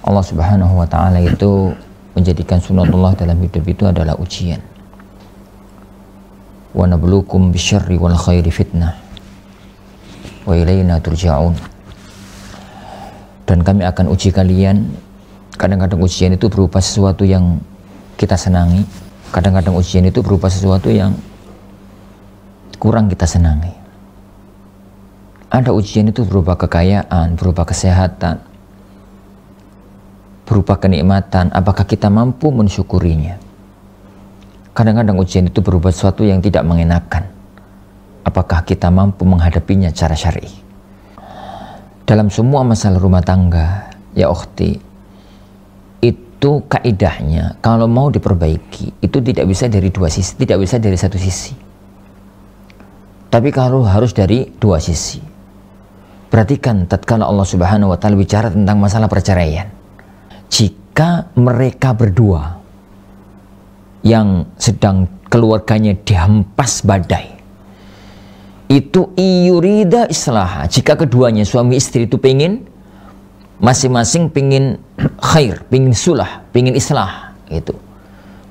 Allah Subhanahu wa ta'ala itu menjadikan sunatullah dalam hidup itu adalah ujian. Wa nabluukum bisyarri wal khairi fitnah wa ilaina turja'un. Dan kami akan uji kalian. Kadang-kadang ujian itu berupa sesuatu yang kita senangi, kadang-kadang ujian itu berupa sesuatu yang kurang kita senangi. Ada ujian itu berupa kekayaan, berupa kesehatan, berupa kenikmatan, apakah kita mampu mensyukurinya. Kadang-kadang ujian itu berupa sesuatu yang tidak mengenakan, apakah kita mampu menghadapinya secara syar'i. Dalam semua masalah rumah tangga, ya ukhti, itu kaidahnya kalau mau diperbaiki itu tidak bisa dari dua sisi, tidak bisa dari satu sisi, tapi kalau harus dari dua sisi. Perhatikan tatkala Allah Subhanahu wa ta'ala bicara tentang masalah perceraian, jika mereka berdua yang sedang keluarganya dihempas badai, itu iyurida islaha, jika keduanya suami istri itu pengen masing-masing pengen khair, pengen sulah, pengen islah gitu,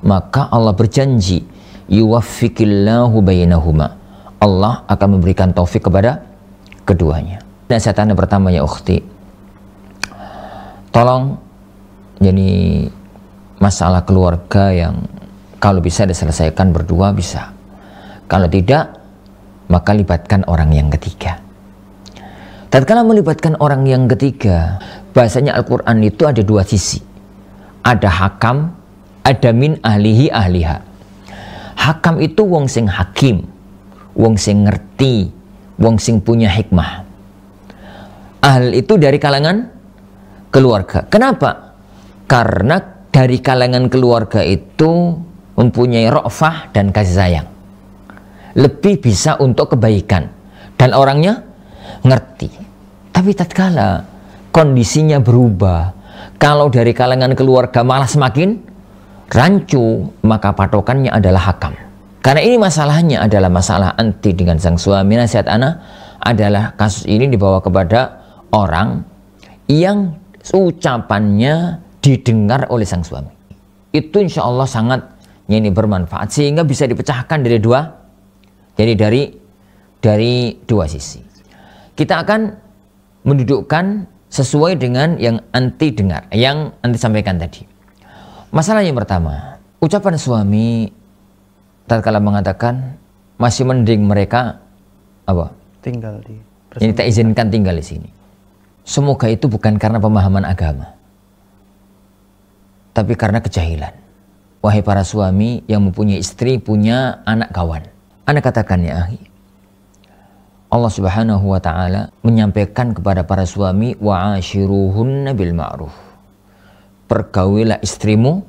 maka Allah berjanji yuwaffiqillahu bainahuma, Allah akan memberikan taufik kepada keduanya. Nasihat Anda pertama ya ukhti, tolong jadi masalah keluarga yang kalau bisa diselesaikan berdua bisa, kalau tidak maka libatkan orang yang ketiga. Tatkala melibatkan orang yang ketiga, bahasanya Al-Quran itu ada dua sisi, ada hakam, ada min ahlihi ahliha. Hakam itu wong sing hakim, wong sing ngerti, wong sing punya hikmah. Ahl itu dari kalangan keluarga. Kenapa? Karena dari kalangan keluarga itu mempunyai ra'fah dan kasih sayang, lebih bisa untuk kebaikan, dan orangnya ngerti. Tapi tatkala kondisinya berubah, kalau dari kalangan keluarga malah semakin rancu, maka patokannya adalah hakam. Karena ini masalahnya adalah masalah anti dengan sang suami. Nasihat ana adalah kasus ini dibawa kepada orang yang ucapannya didengar oleh sang suami. Itu insya Allah sangat ini bermanfaat, sehingga bisa dipecahkan dari dua, jadi dari dua sisi. Kita akan mendudukkan sesuai dengan yang anti dengar, yang anti sampaikan tadi. Masalah yang pertama, ucapan suami tatkala mengatakan masih mending mereka apa? Tinggal di Ini tak izinkan tinggal di sini. Semoga itu bukan karena pemahaman agama, tapi karena kejahilan. Wahai para suami yang mempunyai istri, punya anak kawan, Anda katakan ya akhi, Allah Subhanahu wa ta'ala menyampaikan kepada para suami, wa'ashiruhunna bil ma'ruf, pergaulilah istrimu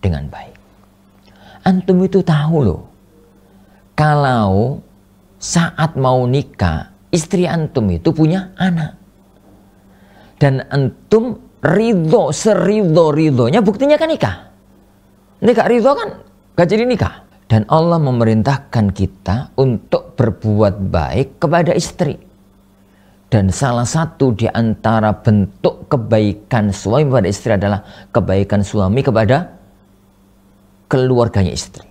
dengan baik. Antum itu tahu loh, kalau saat mau nikah, istri antum itu punya anak, dan antum ridho seridho-ridhonya, buktinya kan nikah. Nikah ridho kan gak jadi nikah. Dan Allah memerintahkan kita untuk berbuat baik kepada istri. Dan salah satu di antara bentuk kebaikan suami kepada istri adalah kebaikan suami kepada keluarganya istri.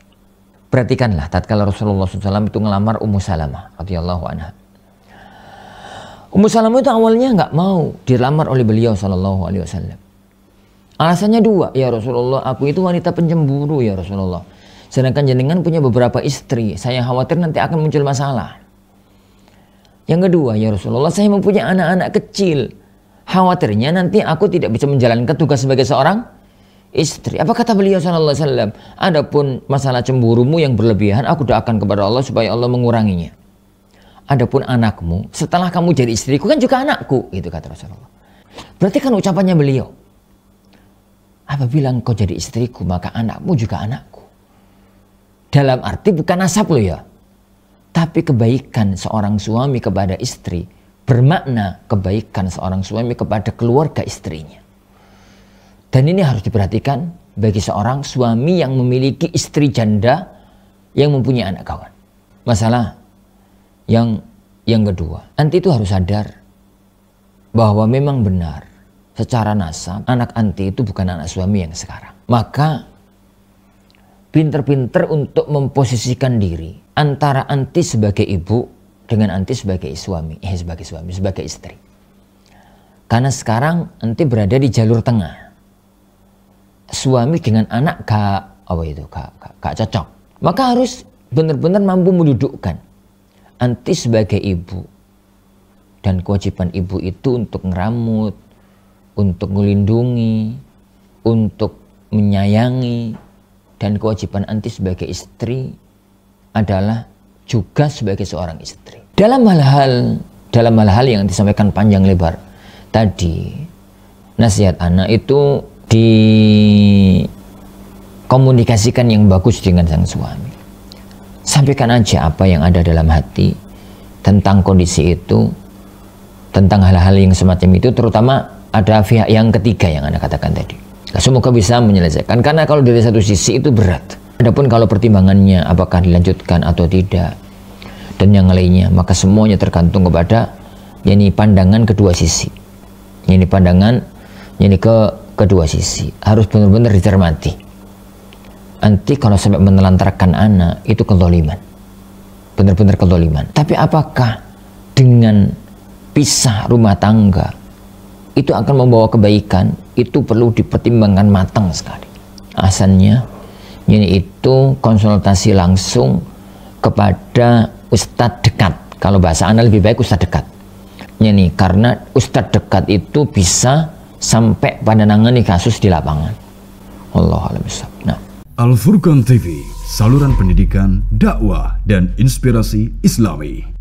Perhatikanlah tatkala Rasulullah SAW itu ngelamar Ummu Salamah radhiyallahu anha. Ummu Salamah itu awalnya nggak mau dilamar oleh beliau Sallallahu Alaihi Wasallam. Alasannya dua, ya Rasulullah, aku itu wanita pencemburu ya Rasulullah. Sedangkan jenengan punya beberapa istri, saya khawatir nanti akan muncul masalah. Yang kedua, ya Rasulullah, saya mempunyai anak-anak kecil, khawatirnya nanti aku tidak bisa menjalankan tugas sebagai seorang istri. Apa kata beliau Sallallahu Alaihi Wasallam? Adapun masalah cemburumu yang berlebihan, aku doakan kepada Allah supaya Allah menguranginya. Adapun anakmu, setelah kamu jadi istriku kan juga anakku, gitu kata Rasulullah. Berarti kan ucapannya beliau, apabila engkau jadi istriku maka anakmu juga anakku. Dalam arti bukan nasab lo ya, tapi kebaikan seorang suami kepada istri bermakna kebaikan seorang suami kepada keluarga istrinya. Dan ini harus diperhatikan bagi seorang suami yang memiliki istri janda yang mempunyai anak kawan. Masalah yang kedua, anti itu harus sadar bahwa memang benar secara nasab, anak anti itu bukan anak suami yang sekarang. Maka pinter-pinter untuk memposisikan diri antara anti sebagai ibu dengan anti sebagai suami, sebagai istri. Karena sekarang anti berada di jalur tengah. Suami dengan anak gak cocok. Maka harus benar-benar mampu mendudukkan anti sebagai ibu. Dan kewajiban ibu itu untuk ngeramut, untuk melindungi, untuk menyayangi. Dan kewajiban anti sebagai istri adalah juga sebagai seorang istri. Dalam hal-hal yang disampaikan panjang lebar tadi, nasihat anak itu dikomunikasikan yang bagus dengan sang suami. Sampaikan aja apa yang ada dalam hati tentang kondisi itu, tentang hal-hal yang semacam itu, terutama ada pihak yang ketiga yang Anda katakan tadi. Semoga bisa menyelesaikan, karena kalau dari satu sisi itu berat. Adapun kalau pertimbangannya apakah dilanjutkan atau tidak dan yang lainnya, maka semuanya tergantung kepada pandangan kedua sisi. Kedua sisi harus benar-benar dicermati. Nanti kalau sampai menelantarkan anak itu kezaliman, benar-benar kezaliman. Tapi apakah dengan pisah rumah tangga itu akan membawa kebaikan? Itu perlu dipertimbangkan matang sekali. Asalnya itu konsultasi langsung kepada ustadz dekat. Kalau bahasa Anda lebih baik ustadz dekat. Karena ustadz dekat itu bisa sampai pada nangani kasus di lapangan. Wallahu a'lam bishawab. Nah. Al Furqan TV, saluran pendidikan, dakwah dan inspirasi Islami.